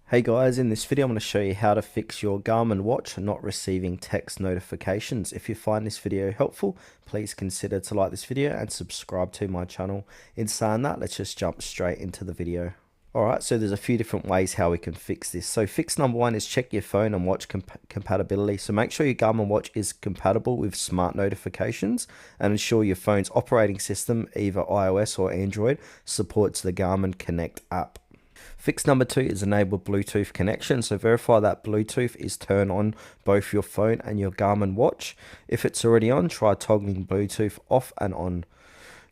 Hey guys, in this video I'm going to show you how to fix your Garmin watch not receiving text notifications. If you find this video helpful, please consider to like this video and subscribe to my channel. In saying that, let's just jump straight into the video. Alright, so there's a few different ways how we can fix this. So fix number one is check your phone and watch compatibility. So make sure your Garmin watch is compatible with smart notifications and ensure your phone's operating system, either iOS or Android, supports the Garmin Connect app. Fix number two is enable Bluetooth connection. So verify that Bluetooth is turned on both your phone and your Garmin watch. If it's already on, try toggling Bluetooth off and on.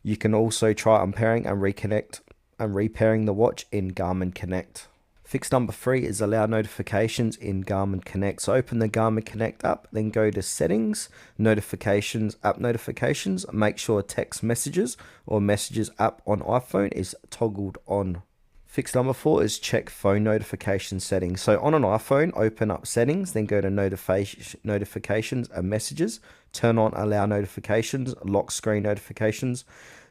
You can also try unpairing and reconnect and repairing the watch in Garmin Connect. Fix number three is allow notifications in Garmin Connect. So open the Garmin Connect app, then go to settings, notifications, app notifications. Make sure text messages or messages app on iPhone is toggled on. Fix number four is check phone notification settings. So on an iPhone, open up settings, then go to notifications and messages, turn on allow notifications, lock screen notifications,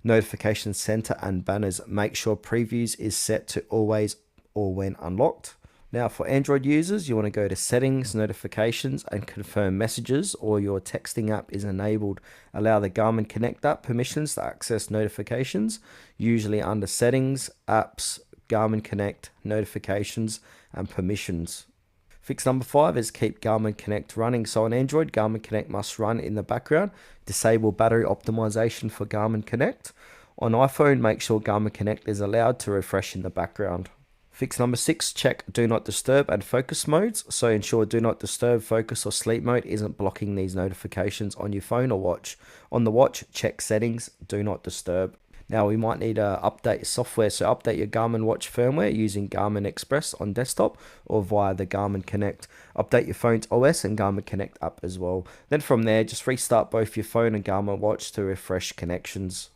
notification center and banners. Make sure previews is set to always or when unlocked. Now for Android users, you want to go to settings, notifications and confirm messages or your texting app is enabled. Allow the Garmin Connect app permissions to access notifications, usually under settings, apps, Garmin Connect, notifications and permissions. Fix number five is keep Garmin Connect running. So on Android, Garmin Connect must run in the background. Disable battery optimization for Garmin Connect. On iPhone, make sure Garmin Connect is allowed to refresh in the background. Fix number six, check do not disturb and focus modes. So ensure do not disturb, focus or sleep mode isn't blocking these notifications on your phone or watch. On the watch, check settings, do not disturb. Now we might need to update software, so update your Garmin watch firmware using Garmin Express on desktop or via the Garmin Connect. Update your phone's OS and Garmin Connect app as well. Then from there, just restart both your phone and Garmin watch to refresh connections.